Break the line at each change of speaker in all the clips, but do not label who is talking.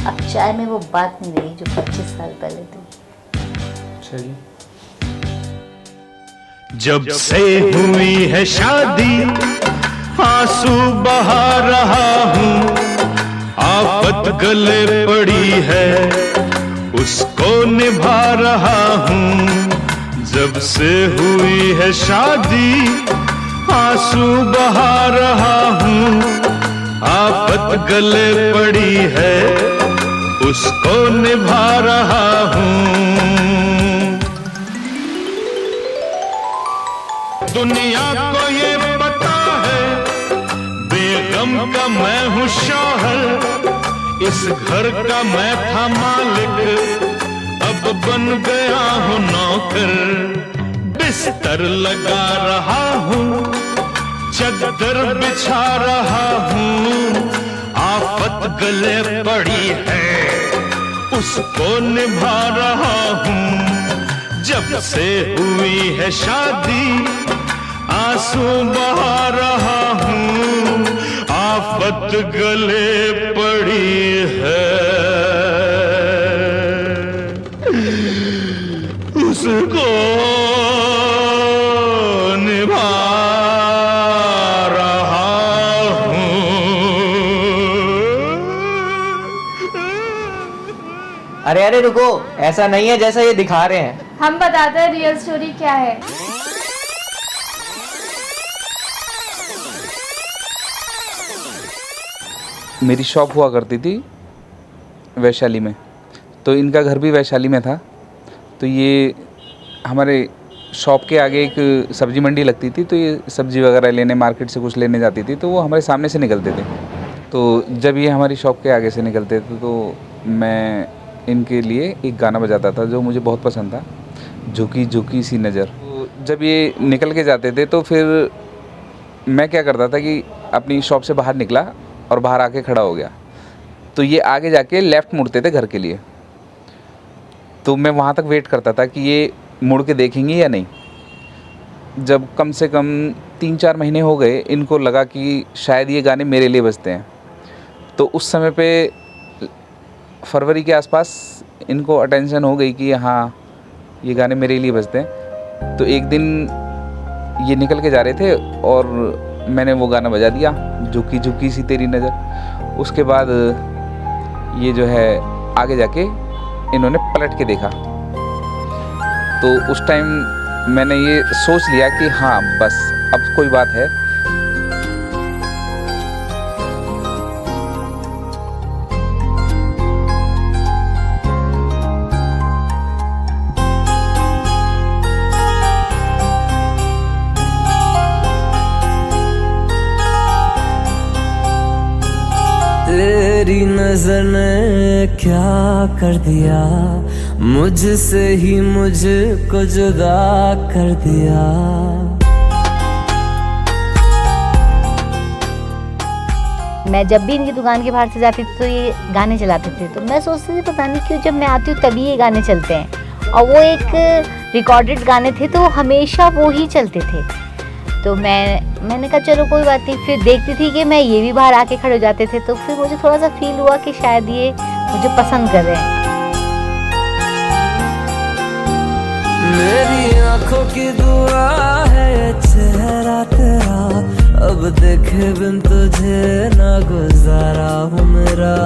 अब चाय में वो बात नहीं रही जो 25 साल पहले थी।
चलिए।
जब से हुई है शादी आंसू बहा रहा हूँ, आफत गले पड़ी है उसको निभा रहा हूँ। जब से हुई है शादी आंसू बहा रहा हूँ, आफत गले पड़ी है उसको निभा रहा हूँ। दुनिया को ये पता है बेगम का मैं हूँ शौहर, इस घर का मैं था मालिक अब बन गया हूँ नौकर। बिस्तर लगा रहा हूँ चद्दर बिछा रहा हूँ, आफत गले पड़ी है उसको निभा रहा हूँ। जब से हुई है शादी आंसू बहा रहा हूँ, आफत गले पड़ी है उसको निभा रहा हूँ।
अरे अरे रुको, ऐसा नहीं है जैसा ये दिखा रहे हैं।
हम बताते हैं रियल स्टोरी क्या है।
मेरी शॉप हुआ करती थी वैशाली में, तो इनका घर भी वैशाली में था। तो ये हमारे शॉप के आगे एक सब्जी मंडी लगती थी, तो ये सब्जी वगैरह लेने मार्केट से कुछ लेने जाती थी, तो वो हमारे सामने से निकलते थे। तो जब ये हमारी शॉप के आगे से निकलते थे तो मैं इनके लिए एक गाना बजाता था जो मुझे बहुत पसंद था, झुकी झुकी सी नज़र। तो जब ये निकल के जाते थे तो फिर मैं क्या करता था कि अपनी शॉप से बाहर निकला और बाहर आके खड़ा हो गया, तो ये आगे जाके लेफ़्ट मुड़ते थे घर के लिए। तो मैं वहाँ तक वेट करता था कि ये मुड़ के देखेंगे या नहीं। जब कम से कम 3-4 महीने हो गए, इनको लगा कि शायद ये गाने मेरे लिए बजते हैं। तो उस समय पे फरवरी के आसपास इनको अटेंशन हो गई कि हाँ ये गाने मेरे लिए बजते हैं। तो एक दिन ये निकल के जा रहे थे और मैंने वो गाना बजा दिया, झुकी झुकी सी तेरी नज़र। उसके बाद ये जो है आगे जाके इन्होंने पलट के देखा, तो उस टाइम मैंने ये सोच लिया कि हाँ बस अब कोई बात है।
तेरी नजर ने क्या कर दिया, मुझसे ही मुझको जुदा कर दिया।
मैं जब भी इनकी दुकान के बाहर से जाती थी तो ये गाने चलाते थे, तो मैं सोचती थी पता नहीं क्यों जब मैं आती हूँ तभी ये गाने चलते हैं, और वो एक रिकॉर्डेड गाने थे तो हमेशा वो ही चलते थे। तो मैंने कहा चलो कोई बात नहीं। फिर देखती थी कि मैं ये भी बाहर आके खड़े हो जाते थे, तो फिर मुझे थोड़ा सा फील हुआ कि शायद ये मुझे पसंद कर रहे हैं।
मेरी आंखों की दुआ है चेहरा तेरा, अब देखे बिन तुझे ना गुजारा हूँ मेरा।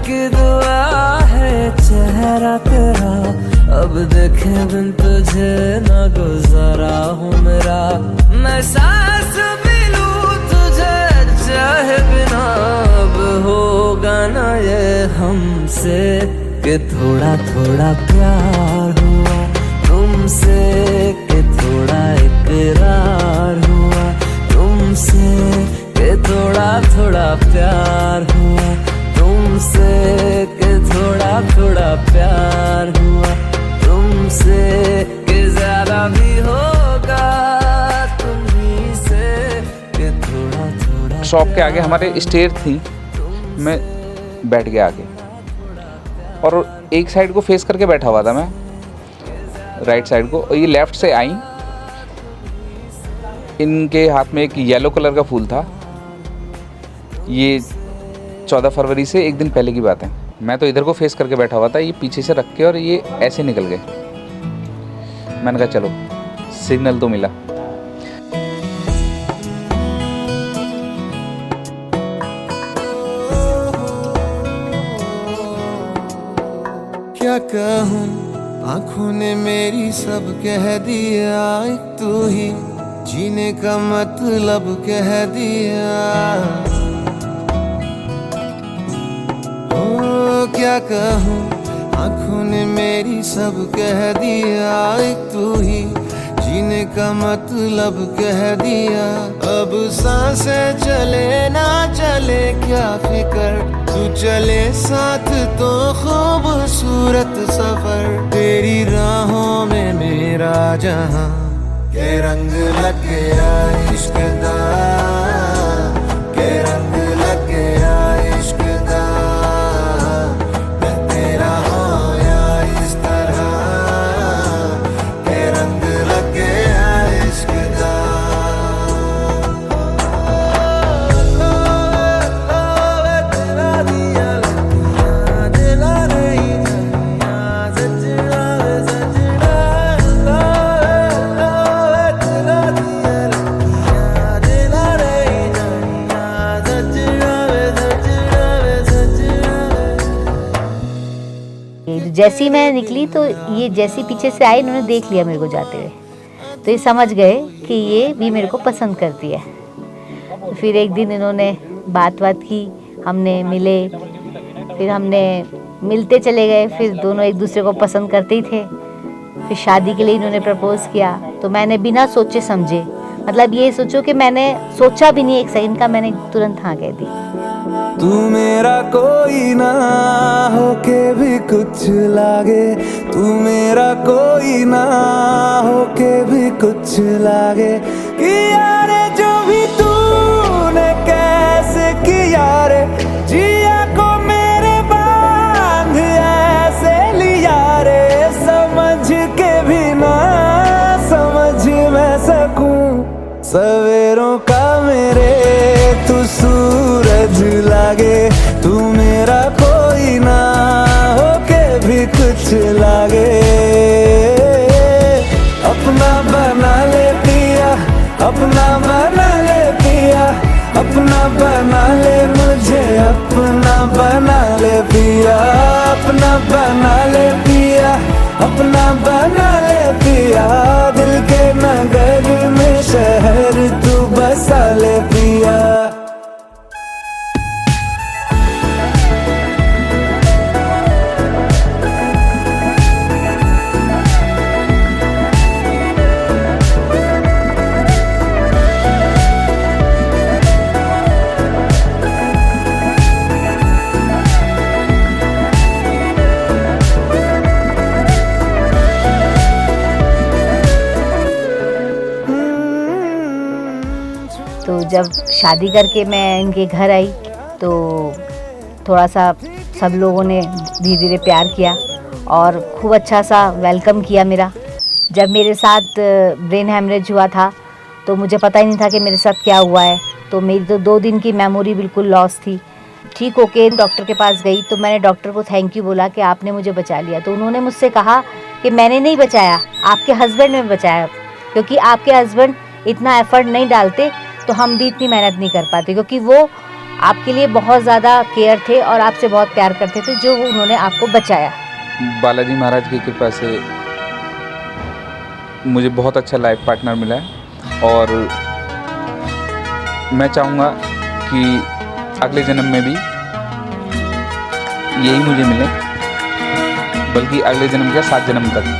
की दुआ है चेहरा तेरा, अब देखे बिन तुझे ना गुजारा हूँ मेरा। मैं सांस भी लूँ तुझे चाहे बिना, अब होगा ना ये हमसे कि थोड़ा थोड़ा प्यार हुआ तुमसे, कि थोड़ा इकरार हुआ तुमसे, कि थोड़ा थोड़ा प्यार हुआ तुमसे, कि थोड़ा थोड़ा प्यार हुआ तुमसे, कि ज्यादा भी होगा तुम्हीं से, कि थोड़ा थोड़ा।
शॉप के आगे हमारे स्टेयर थी, मैं बैठ गया आगे और एक साइड को फेस करके बैठा हुआ था मैं। राइट साइड को, और ये लेफ़्ट से आई। इनके हाथ में एक येलो कलर का फूल था। ये 14 फरवरी से एक दिन पहले की बात है। मैं तो इधर को फेस करके बैठा हुआ था, ये पीछे से रख के और ये ऐसे निकल गए। मैंने कहा चलो सिग्नल तो मिला।
क्या कहूँ, आँखों ने मेरी सब कह दिया, एक तू ही जीने का मतलब कह दिया। ओ क्या कहूँ, आँखों ने मेरी सब कह दिया, एक तू ही जीने का मतलब कह दिया। अब सांसें चले ना चले क्या फिकर, तू चले साथ तो खूबसूरत सफर। तेरी राहों में मेरा जहां के रंग लग गया इश्क दा, के रंग लग गया इश्क दा। मैं तेरा होया इस तरह, के रंग लग गया इश्क दा।
जैसी मैं निकली तो ये जैसी पीछे से आई, इन्होंने देख लिया मेरे को जाते हुए, तो ये समझ गए कि ये भी मेरे को पसंद करती है। तो फिर एक दिन इन्होंने बात की, हमने मिले, फिर हमने मिलते चले गए, फिर दोनों एक दूसरे को पसंद करते ही थे। फिर शादी के लिए इन्होंने प्रपोज़ किया, तो मैंने बिना सोचे समझे, मतलब ये सोचो कि मैंने सोचा भी नहीं एक सेकंड का, मैंने तुरंत हाँ कह दी।
तू मेरा कोई ना होके भी कुछ लागे, तू मेरा कोई ना होके भी कुछ लागे। किया रे जो भी तूने कैसे किया रे, जिया को मेरे बांध ऐसे लिया रे। समझ के भी ना समझ मैं सकूं, सवेरों का मेरे तू सूरज लागे। तू मेरा कोई ना होके भी कुछ लागे। अपना बना ले पिया, अपना बना ले पिया, अपना बना ले मुझे, अपना बना ले पिया, अपना बना ले पिया, अपना बना ले पिया। दिल के नगर में शहर तू बसा ले पिया।
तो जब शादी करके मैं इनके घर आई तो थोड़ा सा सब लोगों ने धीरे धीरे प्यार किया और खूब अच्छा सा वेलकम किया मेरा। जब मेरे साथ ब्रेन हैमरेज हुआ था तो मुझे पता ही नहीं था कि मेरे साथ क्या हुआ है, तो मेरी तो 2 दिन की मेमोरी बिल्कुल लॉस थी। ठीक होके डॉक्टर के पास गई तो मैंने डॉक्टर को थैंक यू बोला कि आपने मुझे बचा लिया। तो उन्होंने मुझसे कहा कि मैंने नहीं बचाया, आपके हस्बैंड ने बचाया, क्योंकि आपके हस्बैंड इतना एफर्ट नहीं डालते तो हम भी इतनी मेहनत नहीं कर पाते, क्योंकि वो आपके लिए बहुत ज़्यादा केयर थे और आपसे बहुत प्यार करते थे, जो उन्होंने आपको बचाया।
बालाजी महाराज की कृपा से मुझे बहुत अच्छा लाइफ पार्टनर मिला है और मैं चाहूँगा कि अगले जन्म में भी यही मुझे मिले, बल्कि अगले जन्म क्या 7 जन्म तक।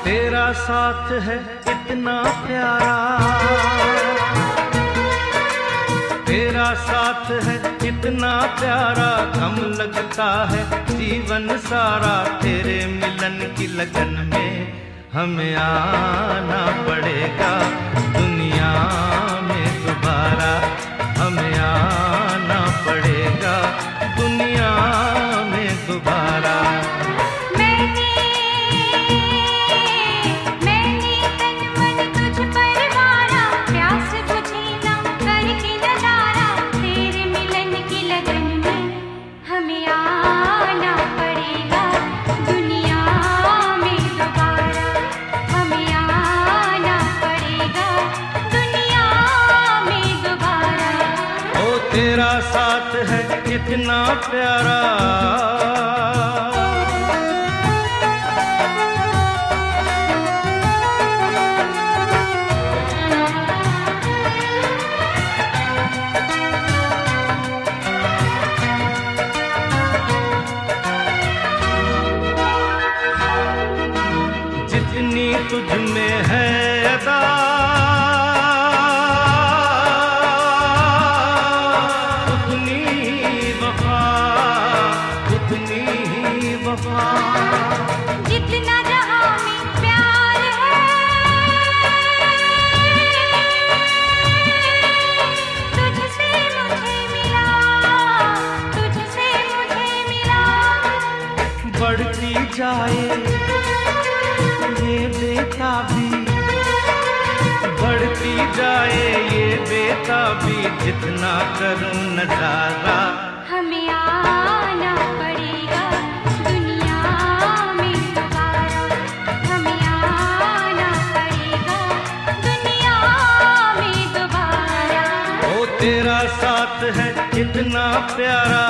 तेरा साथ है इतना प्यारा, तेरा साथ है इतना प्यारा, गम लगता है जीवन सारा। तेरे मिलन की लगन में हमें आना पड़ेगा दुनिया में दोबारा, हमें आना पड़ेगा दुनिया में दोबारा।
मैंने तन मन तुझ पर मारा, प्यास बुझी ना करके नजारा। तेरे मिलन की लगन में हमें आना पड़ेगा दुनिया में दोबारा, हमें आना पड़ेगा दुनिया में दोबारा।
ओ तेरा साथ है कितना प्यारा। जितनी तुझ में है अदा, उतनी वफा, उतनी ही वफा।
जितना जहां में प्यार है, तुझसे मुझे मिला, तुझसे मुझे मिला।
बढ़ती जाए ये बेताबी, बढ़ती जाए ये बेताबी, जितना करूं नजारा।
हमें आना पड़ेगा दुनिया में दोबारा, हमें आना पड़ेगा दुनिया में दोबारा।
ओ तेरा साथ है कितना प्यारा।